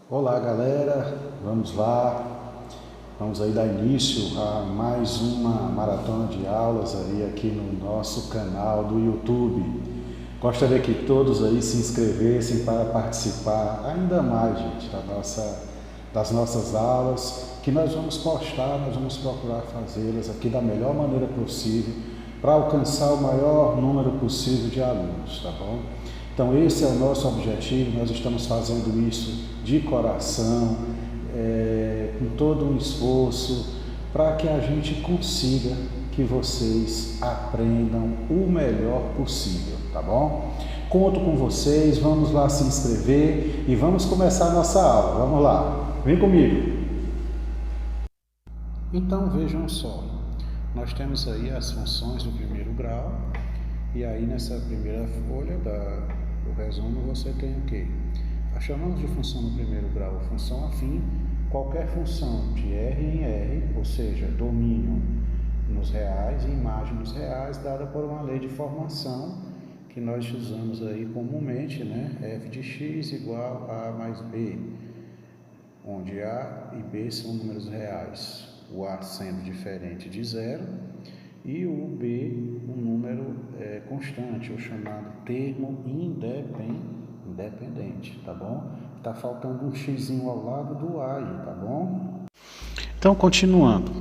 Olá galera, vamos lá, vamos aí dar início a mais uma maratona de aulas aí aqui no nosso canal do YouTube. Gostaria que todos aí se inscrevessem para participar ainda mais, gente, das nossas aulas que nós vamos postar, nós vamos procurar fazê-las aqui da melhor maneira possível para alcançar o maior número possível de alunos, tá bom? Então esse é o nosso objetivo, nós estamos fazendo isso de coração, com todo um esforço, para que a gente consiga que vocês aprendam o melhor possível, tá bom? Conto com vocês, vamos lá se inscrever e vamos começar a nossa aula, vamos lá, vem comigo! Então vejam só, nós temos aí as funções do primeiro grau, e aí nessa primeira folha do resumo você tem o quê? Nós chamamos de função no primeiro grau função afim, qualquer função de R em R, ou seja, domínio nos reais e imagem nos reais, dada por uma lei de formação que nós usamos aí comumente, né? F de x igual a mais b, onde A e B são números reais, o A sendo diferente de zero e o B um número constante, ou chamado termo independente, tá bom? Tá faltando um xzinho ao lado do A aí, tá bom? Então, continuando.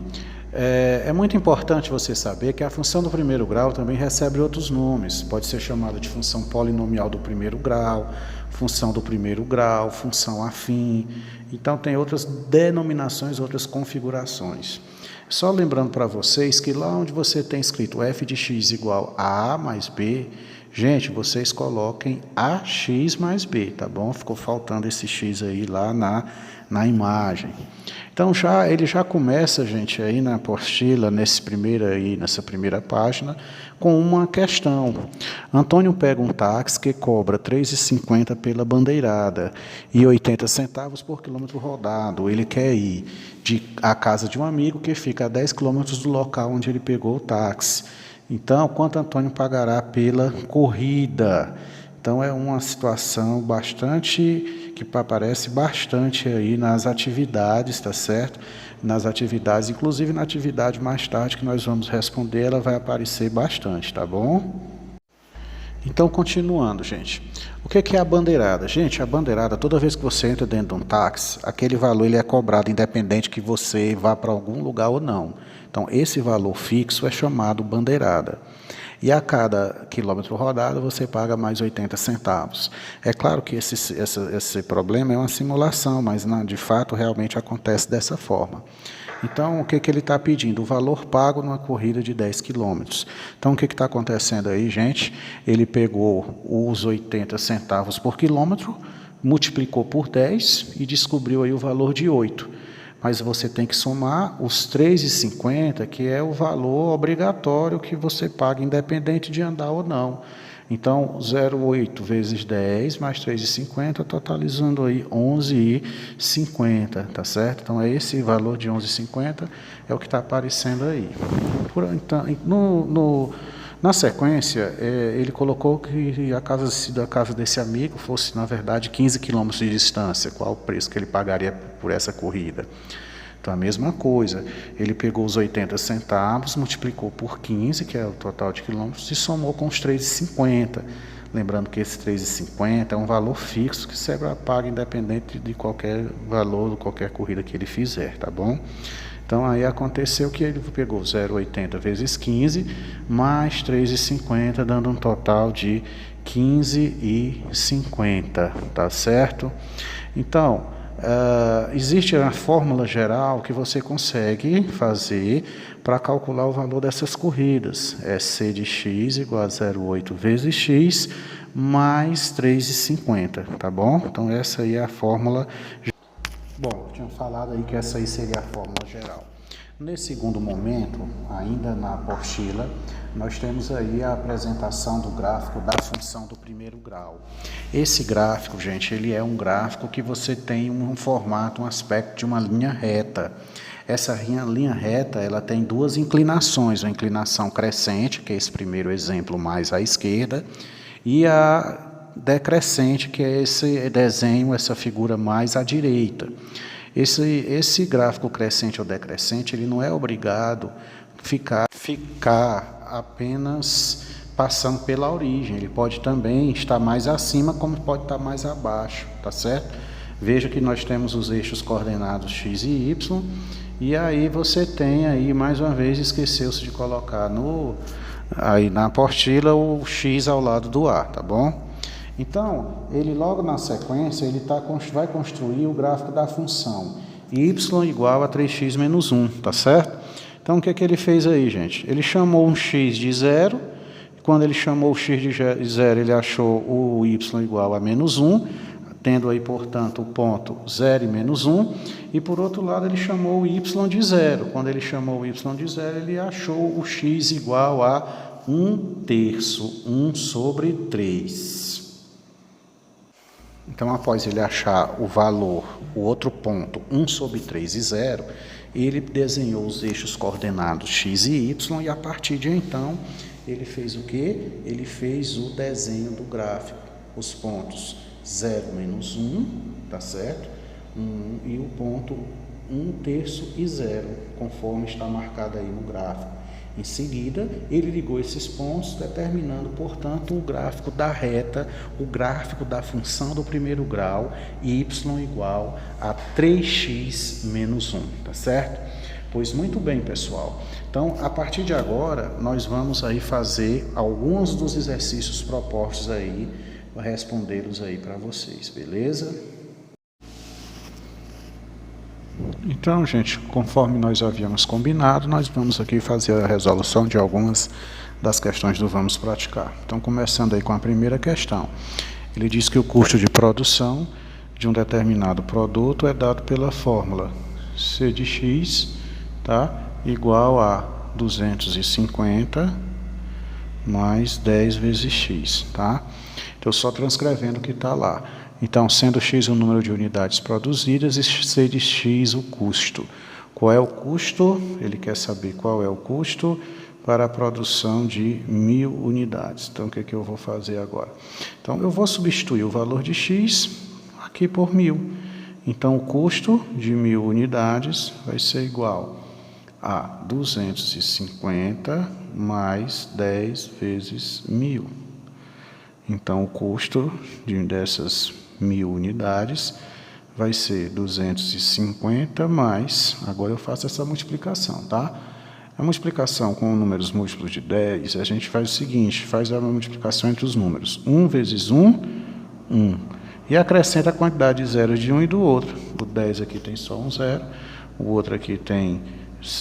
É muito importante você saber que a função do primeiro grau também recebe outros nomes. Pode ser chamada de função polinomial do primeiro grau, função do primeiro grau, função afim. Então, tem outras denominações, outras configurações. Só lembrando para vocês que lá onde você tem escrito f de x igual a mais b, gente, vocês coloquem ax mais b, tá bom? Ficou faltando esse x aí lá na imagem. Então ele já começa, gente, aí na apostila, nessa primeira página, com uma questão. Antônio pega um táxi que cobra R$ 3,50 pela bandeirada e 80 centavos por quilômetro rodado. Ele quer ir à casa de um amigo que fica a 10 quilômetros do local onde ele pegou o táxi. Então, quanto Antônio pagará pela corrida? Então, é uma situação que aparece bastante aí nas atividades, tá certo? Nas atividades, inclusive na atividade mais tarde que nós vamos responder, ela vai aparecer bastante, tá bom? Então, continuando, gente. O que é a bandeirada? Gente, a bandeirada, toda vez que você entra dentro de um táxi, aquele valor ele é cobrado independente que você vá para algum lugar ou não. Então, esse valor fixo é chamado bandeirada. E a cada quilômetro rodado você paga mais 80 centavos. É claro que esse problema é uma simulação, mas de fato realmente acontece dessa forma. Então, o que ele está pedindo? O valor pago numa corrida de 10 quilômetros. Então, o que está acontecendo aí, gente? Ele pegou os 80 centavos por quilômetro, multiplicou por 10 e descobriu aí o valor de 8. Mas você tem que somar os R$ 3,50, que é o valor obrigatório que você paga, independente de andar ou não. Então, 0,8 vezes 10 mais 3,50, totalizando aí 11,50, tá certo? Então, esse valor de 11,50 é o que está aparecendo aí. Na sequência, ele colocou que a casa desse amigo fosse, na verdade, 15 quilômetros de distância. Qual o preço que ele pagaria por essa corrida? Então, a mesma coisa. Ele pegou os 80 centavos, multiplicou por 15, que é o total de quilômetros, e somou com os 3,50. Lembrando que esse 3,50 é um valor fixo que será pago independente de qualquer valor, qualquer corrida que ele fizer, tá bom? Então, aí aconteceu que ele pegou 0,80 vezes 15, mais 3,50, dando um total de 15,50, tá certo? Então, existe a fórmula geral que você consegue fazer para calcular o valor dessas corridas. É C de x igual a 0,8 vezes x, mais 3,50, tá bom? Então, essa aí é a fórmula. Bom, eu tinha falado aí que essa aí seria a fórmula geral. Nesse segundo momento, ainda na apostila, nós temos aí a apresentação do gráfico da função do primeiro grau. Esse gráfico, gente, ele é um gráfico que você tem um formato, um aspecto de uma linha reta. Essa linha reta, ela tem duas inclinações, uma inclinação crescente, que é esse primeiro exemplo mais à esquerda, e a decrescente, que é esse desenho, essa figura mais à direita. Esse gráfico crescente ou decrescente, ele não é obrigado a ficar apenas passando pela origem. Ele pode também estar mais acima, como pode estar mais abaixo, tá certo? Veja que nós temos os eixos coordenados x e y, e aí você tem aí, mais uma vez, esqueceu-se de colocar aí na apostila o x ao lado do A, tá bom? Então, ele logo na sequência, ele vai construir o gráfico da função y igual a 3x menos 1, tá certo? Então, o que é que ele fez aí, gente? Ele chamou um x de 0, quando ele chamou o x de 0, ele achou o y igual a menos 1, tendo aí, portanto, o ponto 0 e menos 1, e por outro lado ele chamou o y de 0. Quando ele chamou o y de 0, ele achou o x igual a 1/3, 1 sobre 3. Então, após ele achar o valor, o outro ponto, 1 sobre 3 e 0, ele desenhou os eixos coordenados x e y, e a partir de então, ele fez o quê? Ele fez o desenho do gráfico, os pontos 0 menos 1, tá certo? E o ponto 1/3 e 0, conforme está marcado aí no gráfico. Em seguida, ele ligou esses pontos, determinando, portanto, o gráfico da reta, o gráfico da função do primeiro grau, y igual a 3x menos 1, tá certo? Pois muito bem, pessoal. Então, a partir de agora, nós vamos aí fazer alguns dos exercícios propostos aí, respondê-los aí para vocês, beleza? Então, gente, conforme nós havíamos combinado, nós vamos aqui fazer a resolução de algumas das questões do Vamos Praticar. Então, começando aí com a primeira questão. Ele diz que o custo de produção de um determinado produto é dado pela fórmula C de x, tá, igual a 250 mais 10 vezes x, tá? Então, só transcrevendo o que está lá. Então, sendo x o número de unidades produzidas e c de x o custo. Qual é o custo? Ele quer saber qual é o custo para a produção de 1000 unidades. Então, o que é que eu vou fazer agora? Então, eu vou substituir o valor de x aqui por 1000. Então, o custo de 1000 unidades vai ser igual a 250 mais 10 vezes 1000. Então, o custo dessas 1000 unidades vai ser 250 mais, agora eu faço essa multiplicação, tá? A multiplicação com números múltiplos de 10, a gente faz o seguinte, faz a multiplicação entre os números. 1 vezes 1, 1. E acrescenta a quantidade de zeros de um e do outro. O 10 aqui tem só um zero, o outro aqui tem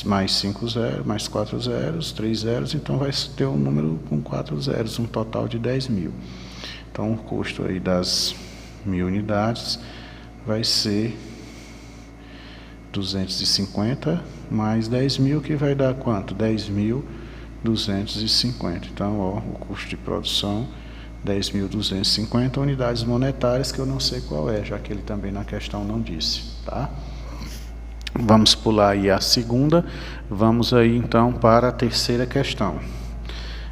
mais 5 zeros, mais 4 zeros, 3 zeros, então vai ter um número com 4 zeros, um total de 10.000. Então, o custo aí das 1000 unidades vai ser 250 mais 10.000, que vai dar quanto? 10.250. Então, ó, o custo de produção, 10.250 unidades monetárias, que eu não sei qual é, já que ele também na questão não disse, tá? Vamos pular aí a segunda, vamos aí então para a terceira questão.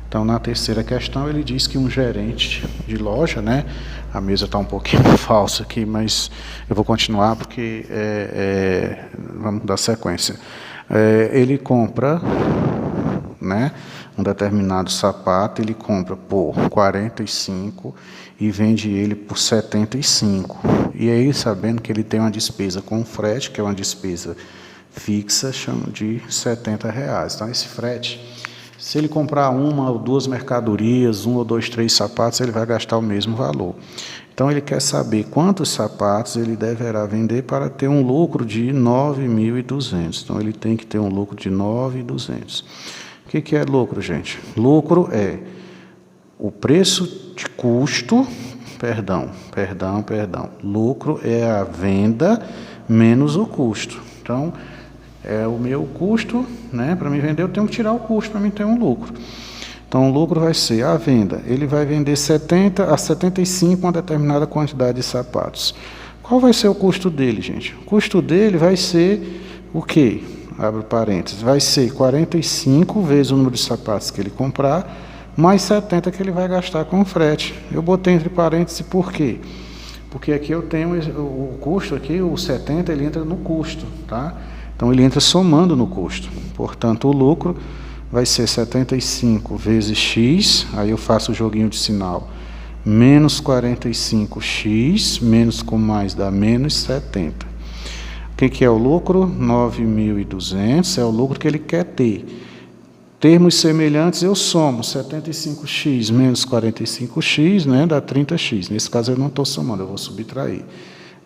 Então, na terceira questão, ele diz que um gerente de loja, né? A mesa está um pouquinho falsa aqui, mas eu vou continuar porque vamos dar sequência. Ele compra, né, um determinado sapato, ele compra por 45 e vende ele por 75. E aí, sabendo que ele tem uma despesa com frete, que é uma despesa fixa, chama de R$70. Então, esse frete, se ele comprar uma ou duas mercadorias, 1 ou 2, 3 sapatos, ele vai gastar o mesmo valor. Então, ele quer saber quantos sapatos ele deverá vender para ter um lucro de 9.200. Então, ele tem que ter um lucro de 9.200. O que é lucro, gente? Lucro é o preço de custo, lucro é a venda menos o custo. Então, é o meu custo, né? Para me vender, eu tenho que tirar o custo para mim ter um lucro. Então, o lucro vai ser a venda. Ele vai vender 70 a 75 uma determinada quantidade de sapatos. Qual vai ser o custo dele, gente? O custo dele vai ser o quê? Abre parênteses. Vai ser 45 vezes o número de sapatos que ele comprar, mais 70 que ele vai gastar com frete. Eu botei entre parênteses por quê? Porque aqui eu tenho o custo, aqui o 70 ele entra no custo, tá? Então ele entra somando no custo. Portanto, o lucro vai ser 75 vezes x, aí eu faço o joguinho de sinal, menos 45x, menos com mais dá menos 70. O que é o lucro? 9.200, é o lucro que ele quer ter. Termos semelhantes eu somo 75x menos 45x, né, dá 30x. Nesse caso eu não estou somando, eu vou subtrair.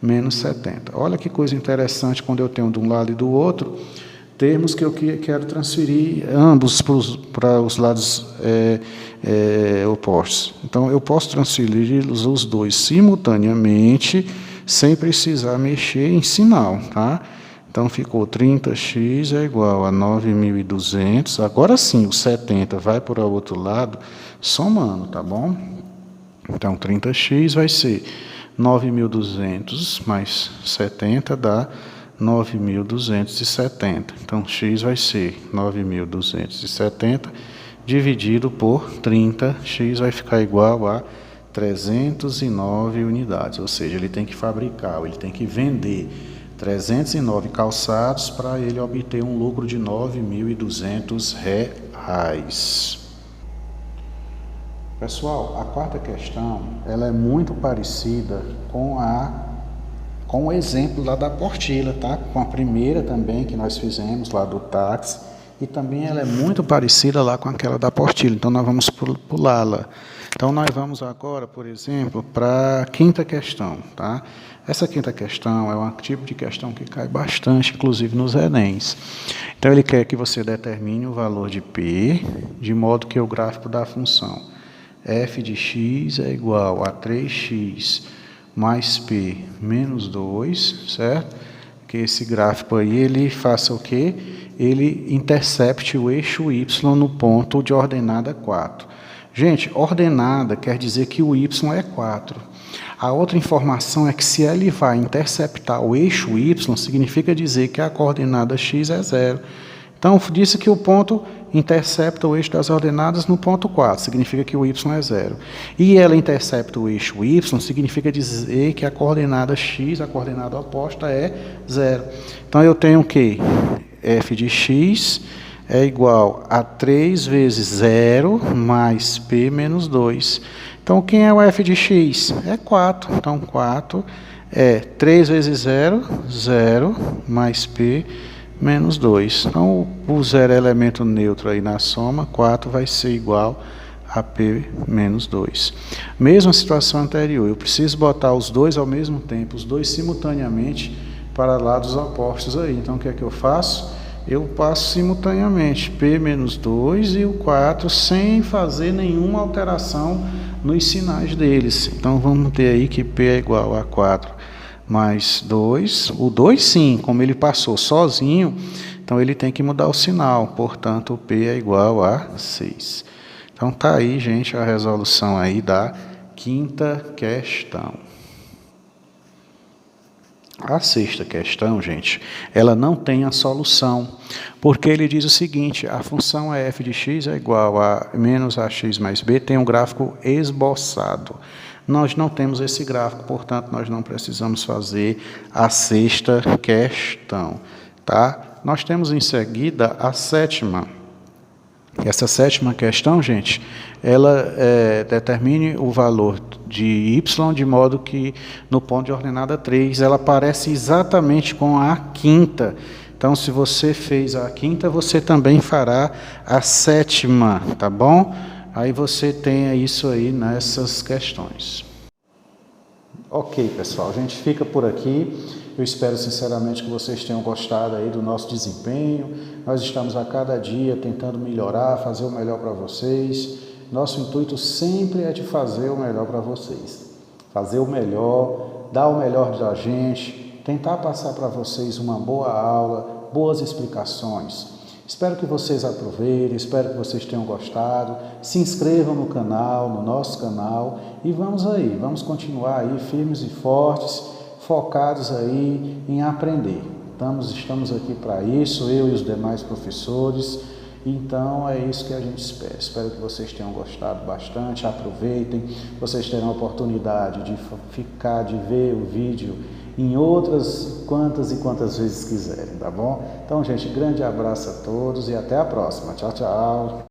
Menos 70. Olha que coisa interessante quando eu tenho de um lado e do outro, termos que eu quero transferir ambos para os lados opostos. Então eu posso transferir os dois simultaneamente, sem precisar mexer em sinal, tá? Então, ficou 30x é igual a 9.200. Agora sim, o 70 vai para o outro lado, somando, tá bom? Então, 30x vai ser 9.200 mais 70 dá 9.270. Então, x vai ser 9.270 dividido por 30. X vai ficar igual a 309 unidades. Ou seja, ele tem que fabricar, ele tem que vender 309 calçados para ele obter um lucro de R$ 9.200. Pessoal, a quarta questão, ela é muito parecida com o exemplo lá da apostila, tá? Com a primeira também que nós fizemos lá do táxi, e também ela é muito parecida lá com aquela da apostila, então nós vamos pulá-la. Então nós vamos agora, por exemplo, para a quinta questão, tá? Essa quinta questão é um tipo de questão que cai bastante, inclusive nos Enems. Então ele quer que você determine o valor de P, de modo que o gráfico da função f de x é igual a 3x mais P menos 2, certo? Que esse gráfico aí, ele faça o quê? Ele intercepte o eixo y no ponto de ordenada 4. Gente, ordenada quer dizer que o y é 4. A outra informação é que se ele vai interceptar o eixo y, significa dizer que a coordenada x é 0. Então, disse que o ponto intercepta o eixo das ordenadas no ponto 4, significa que o y é 0. E ela intercepta o eixo y, significa dizer que a coordenada x, a coordenada oposta, é 0. Então, eu tenho o quê? F de x é igual a 3 vezes 0 mais P menos 2. Então, quem é o f de x? É 4. Então, 4 é 3 vezes 0, 0, mais P menos 2. Então, o 0 é elemento neutro aí na soma, 4 vai ser igual a P menos 2. Mesma situação anterior, eu preciso botar os dois ao mesmo tempo, os dois simultaneamente para lados opostos aí. Então, o que é que eu faço? Eu passo simultaneamente P menos 2 e o 4 sem fazer nenhuma alteração nos sinais deles. Então, vamos ter aí que P é igual a 4 mais 2. O 2, sim, como ele passou sozinho, então ele tem que mudar o sinal. Portanto, o P é igual a 6. Então, tá aí, gente, a resolução aí da quinta questão. A sexta questão, gente, ela não tem a solução, porque ele diz o seguinte: a função f de x é igual a menos ax mais b, tem um gráfico esboçado. Nós não temos esse gráfico, portanto, nós não precisamos fazer a sexta questão, tá? Nós temos em seguida a sétima. Essa sétima questão, gente, ela determine o valor de y de modo que no ponto de ordenada 3 ela parece exatamente com a quinta. Então, se você fez a quinta, você também fará a sétima, tá bom? Aí você tenha isso aí nessas questões. Ok, pessoal, a gente fica por aqui. Eu espero sinceramente que vocês tenham gostado aí do nosso desempenho. Nós estamos a cada dia tentando melhorar, fazer o melhor para vocês. Nosso intuito sempre é de fazer o melhor para vocês. Fazer o melhor, dar o melhor da gente, tentar passar para vocês uma boa aula, boas explicações. Espero que vocês aproveitem, espero que vocês tenham gostado. Se inscrevam no canal, no nosso canal, e vamos continuar aí firmes e fortes, focados aí em aprender. Estamos aqui para isso, eu e os demais professores, Então é isso que a gente espera. Espero que vocês tenham gostado bastante, aproveitem, vocês terão a oportunidade de ficar, de ver o vídeo em outras quantas e quantas vezes quiserem, tá bom? Então, gente, grande abraço a todos e até a próxima. Tchau, tchau!